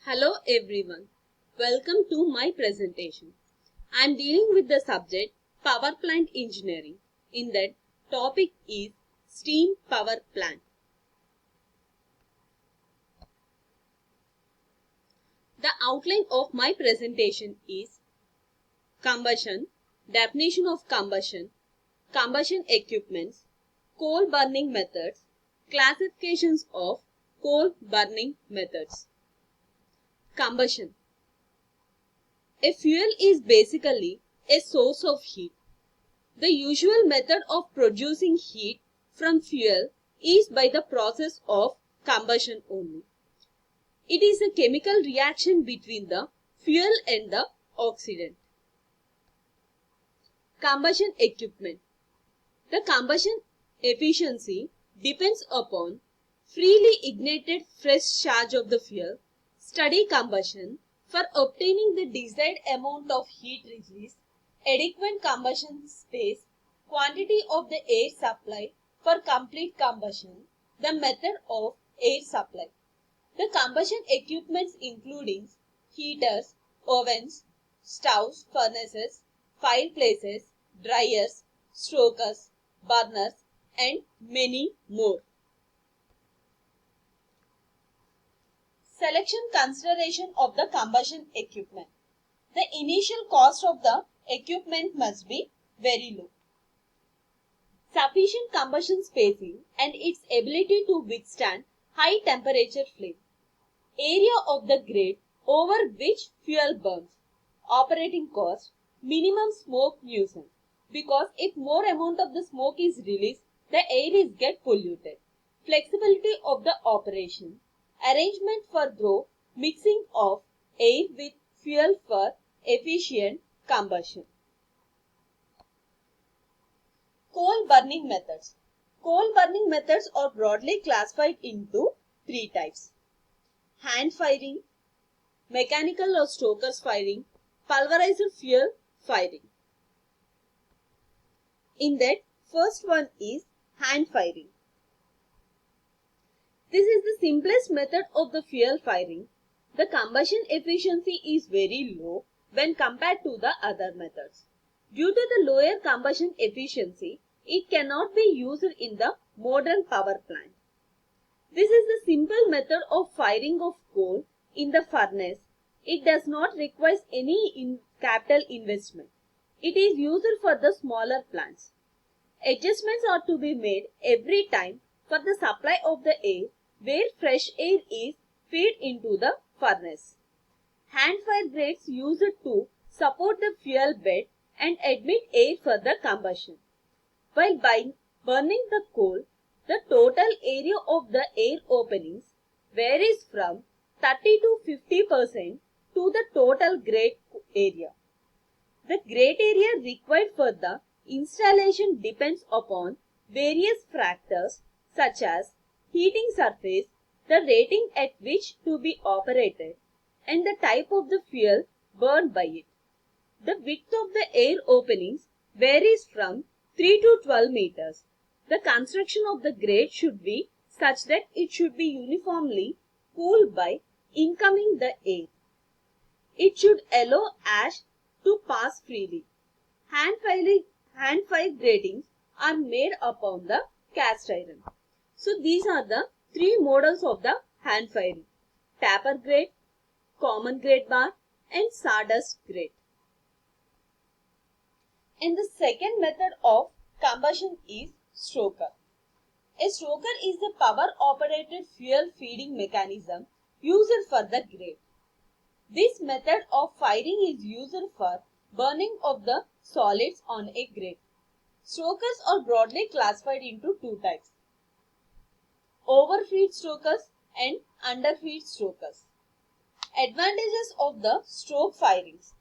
Hello everyone, welcome to my presentation. I am dealing with the subject Power Plant Engineering. In that topic is Steam Power Plant. The outline of my presentation is combustion, definition of combustion, combustion equipments, coal burning methods, classifications of coal burning methods. Combustion. A fuel is basically a source of heat. The usual method of producing heat from fuel is by the process of combustion only. It is a chemical reaction between the fuel and the oxidant. Combustion equipment. The combustion efficiency depends upon freely ignited fresh charge of the fuel, steady combustion for obtaining the desired amount of heat release, adequate combustion space, quantity of the air supply for complete combustion, the method of air supply. The combustion equipments including heaters, ovens, stoves, furnaces, fireplaces, dryers, stokers, burners, and many more. Selection consideration of the combustion equipment. The initial cost of the equipment must be very low. Sufficient combustion spacing and its ability to withstand high temperature flame. Area of the grate over which fuel burns. Operating cost. Minimum smoke nuisance. Because if more amount of the smoke is released, the air is get polluted. Flexibility of the operation. Arrangement for through mixing of air with fuel for efficient combustion. Coal burning methods. Coal burning methods are broadly classified into three types: hand firing, mechanical or stoker's firing, pulverizer fuel firing. In that, first one is hand firing. This is the simplest method of the fuel firing. The combustion efficiency is very low when compared to the other methods. Due to the lower combustion efficiency, it cannot be used in the modern power plant. This is the simple method of firing of coal in the furnace. It does not require any capital investment. It is used for the smaller plants. Adjustments are to be made every time for the supply of the air where fresh air is fed into the furnace. Hand fire grates used to support the fuel bed and admit air for the combustion. While burning the coal, the total area of the air openings varies from 30 to 50% to the total grate area. The grate area required for the installation depends upon various factors such as heating surface, the rating at which to be operated, and the type of the fuel burned by it. The width of the air openings varies from 3 to 12 meters. The construction of the grate should be such that it should be uniformly cooled by incoming the air. It should allow ash to pass freely. Hand fire gratings are made upon the cast iron. So these are the three models of the hand firing: taper grate, common grate bar, and sawdust grate. And the second method of combustion is stoker. A stoker is a power-operated fuel feeding mechanism used for the grate. This method of firing is used for burning of the solids on a grate. Stokers are broadly classified into two types: overfeed stokers and underfeed stokers. Advantages of the stoke firings.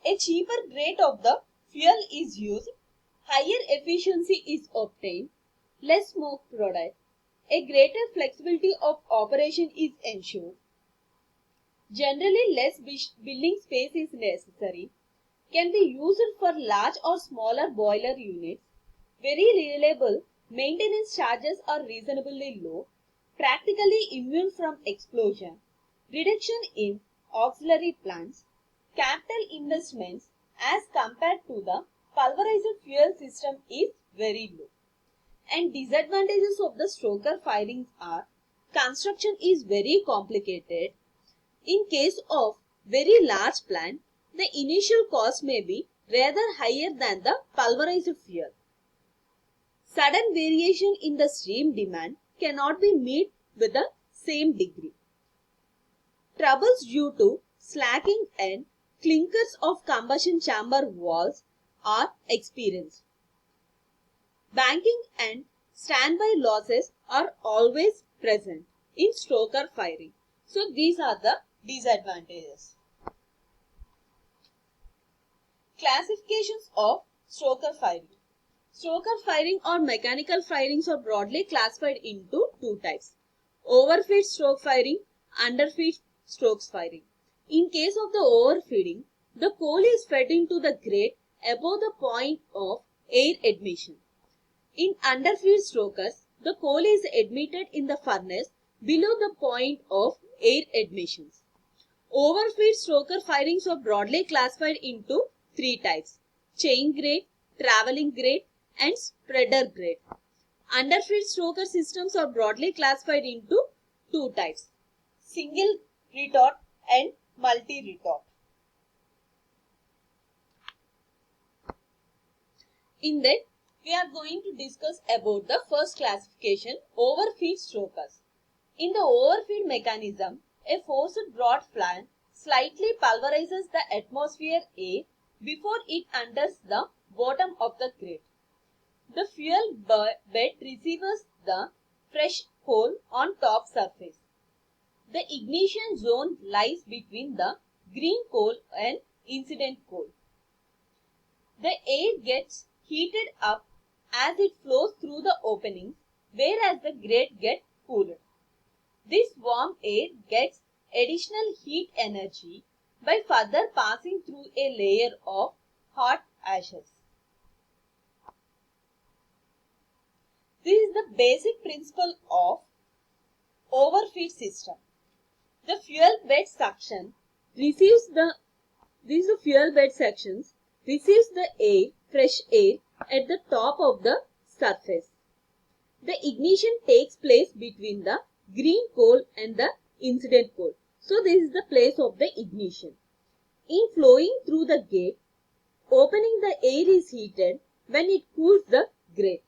A cheaper grade of the fuel is used, higher efficiency is obtained, less smoke product, a greater flexibility of operation is ensured. Generally, less building space is necessary, can be used for large or smaller boiler units, very reliable, maintenance charges are reasonably low, practically immune from explosion, reduction in auxiliary plants, capital investments as compared to the pulverized fuel system is very low. And disadvantages of the stroker firings are construction is very complicated. In case of very large plant, the initial cost may be rather higher than the pulverized fuel. Sudden variation in the steam demand cannot be met with the same degree. Troubles due to slacking and clinkers of combustion chamber walls are experienced. Banking and standby losses are always present in stroker firing. So these are the disadvantages. Classifications of stroker firing. Stroker firing or mechanical firings are broadly classified into two types: overfeed stroke firing, underfeed stroke firing. In case of the overfeeding, the coal is fed into the grate above the point of air admission. In underfeed strokers, the coal is admitted in the furnace below the point of air admissions. Overfeed stroker firings are broadly classified into three types: chain grate, traveling grate, and spreader grate. Underfeed stroker systems are broadly classified into two types: single retort and multi-retort. In that, we are going to discuss about the first classification, overfeed strokers. In the overfeed mechanism, a forced broad fan slightly pulverizes the atmosphere air before it enters the bottom of the grate. The fuel bed receives the fresh coal on top surface. The ignition zone lies between the green coal and incident coal. The air gets heated up as it flows through the openings, whereas the grate gets cooled. This warm air gets additional heat energy by further passing through a layer of hot ashes. This is the basic principle of overfeed system. The fuel bed suction receives the air, fresh air at the top of the surface. The ignition takes place between the green coal and the incident coal. So this is the place of the ignition. In flowing through the gate, opening the air is heated when it cools the grate.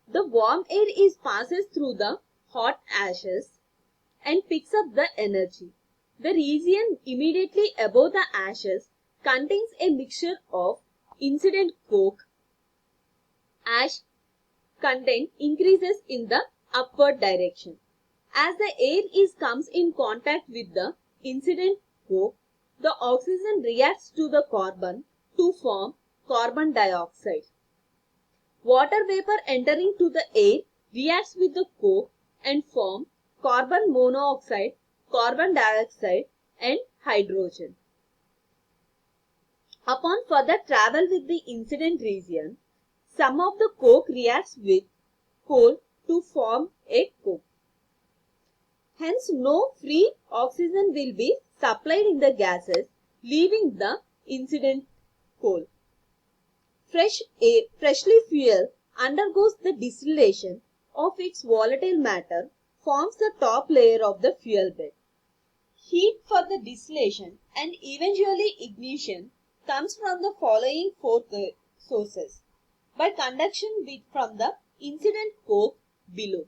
The warm air passes through the hot ashes and picks up the energy. The region immediately above the ashes contains a mixture of incident coke. Ash content increases in the upward direction. As the air comes in contact with the incident coke, the oxygen reacts to the carbon to form carbon dioxide. Water vapor entering to the air reacts with the coke and form carbon monoxide, carbon dioxide, and hydrogen. Upon further travel with the incident region, some of the coke reacts with coal to form a coke. Hence, no free oxygen will be supplied in the gases, leaving the incident coal. Freshly fuel undergoes the distillation of its volatile matter, forms the top layer of the fuel bed. Heat for the distillation and eventually ignition comes from the following four sources: by conduction from the incident coke below,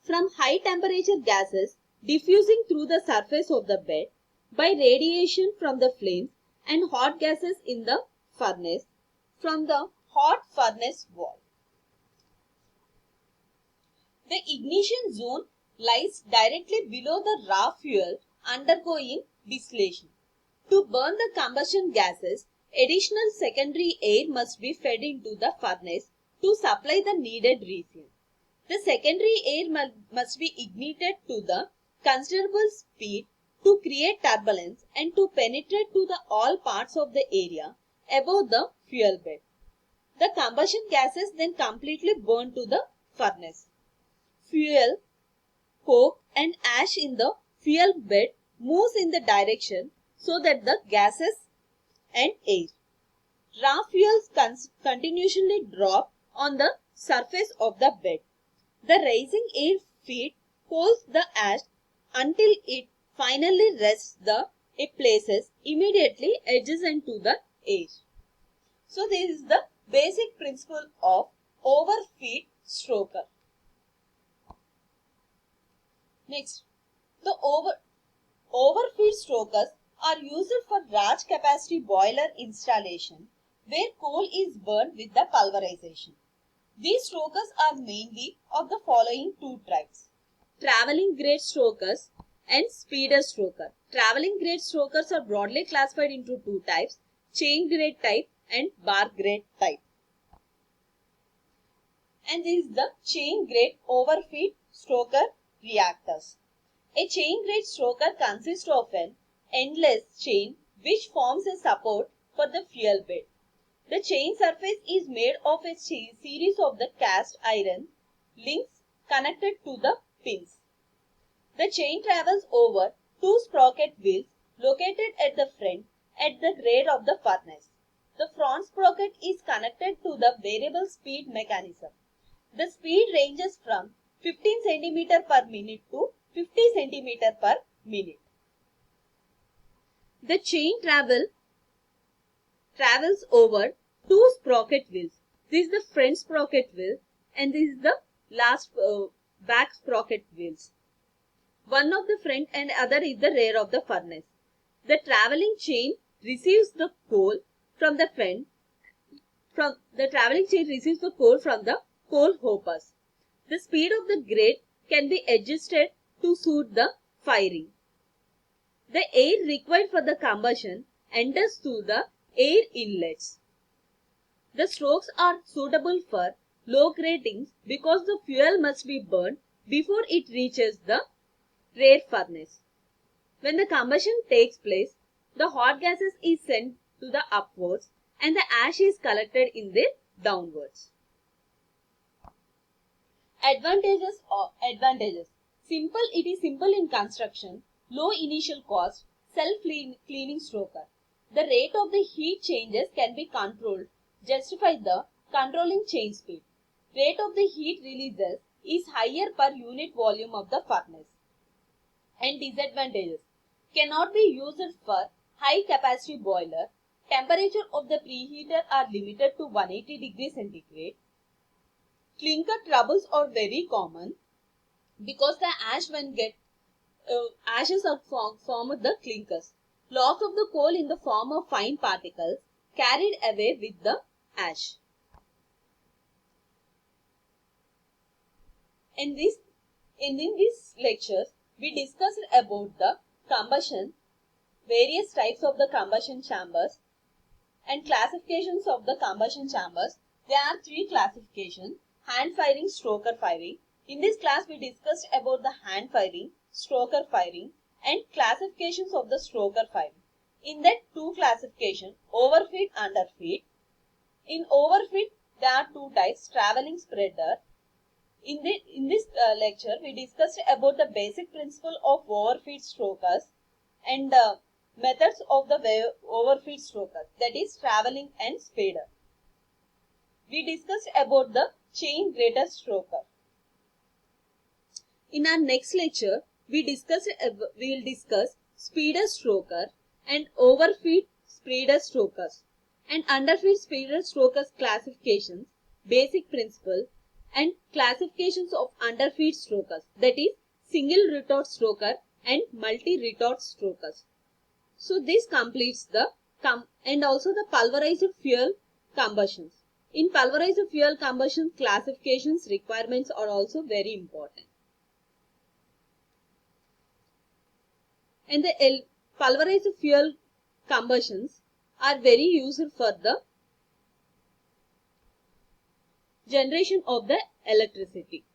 from high temperature gases diffusing through the surface of the bed, by radiation from the flames and hot gases in the furnace, from the hot furnace wall. The ignition zone lies directly below the raw fuel undergoing distillation. To burn the combustion gases, additional secondary air must be fed into the furnace to supply the needed region. The secondary air must be ignited to the considerable speed to create turbulence and to penetrate to the all parts of the area above the fuel bed. The combustion gases then completely burn to the furnace. fuel, coke and ash in the fuel bed moves in the direction so that the gases and air. Raw fuels continuously drop on the surface of the bed. The rising air feed cools the ash until it finally rests the places immediately adjacent to the air. So this is the basic principle of overfeed stroker. Next, the overfeed strokers are used for large capacity boiler installation where coal is burned with the pulverization. These strokers are mainly of the following two types: traveling grade strokers and speeder stroker. Traveling grade strokers are broadly classified into two types: chain grade type and bar grade type. And this is the chain grade overfeed stroker reactors. A chain grade stroker consists of an endless chain which forms a support for the fuel bed. The chain surface is made of a series of the cast iron links connected to the pins. The chain travels over two sprocket wheels located at the front at the grade of the furnace. The front sprocket is connected to the variable speed mechanism. The speed ranges from 15 cm per minute to 50 cm per minute. The chain travels over two sprocket wheels. This is the front sprocket wheel and this is the last back sprocket wheels. One of the front and other is the rear of the furnace. The traveling chain receives the coal from the front. The traveling chain receives the coal from the coal hoppers. The speed of the grate can be adjusted to suit the firing. The air required for the combustion enters through the air inlets. The strokes are suitable for low gratings because the fuel must be burned before it reaches the rear furnace. When the combustion takes place, the hot gases is sent to the upwards and the ash is collected in the downwards. Advantages. It is simple in construction, low initial cost, self-cleaning stroker. The rate of the heat changes can be controlled, justify the controlling chain speed. Rate of the heat releases is higher per unit volume of the furnace. And disadvantages: cannot be used for high capacity boiler. Temperature of the preheater are limited to 180 degrees centigrade. Clinker troubles are very common because the ashes are formed the clinkers. Loss of the coal in the form of fine particles carried away with the ash. In these lectures, we discussed about the combustion, various types of the combustion chambers and classifications of the combustion chambers. There are three classifications: hand firing, stroker firing. In this class, we discussed about the hand firing, stroker firing and classifications of the stroker firing. In that two classification, overfeed, underfeed. In overfeed, there are two types: traveling spreader. In this lecture, we discussed about the basic principle of overfeed strokers and methods of the overfeed strokers, that is traveling and speeder. We discussed about the chain grater stroker. In our next lecture, we will discuss speeder stroker and overfeed speeder strokers and underfeed speeder strokers classifications, basic principle and classifications of underfeed strokers, that is single retort stroker and multi-retort strokers. So this completes the and also the pulverized fuel combustions. In pulverized fuel combustion, classifications requirements are also very important. And the pulverized fuel combustions are very useful for the generation of the electricity.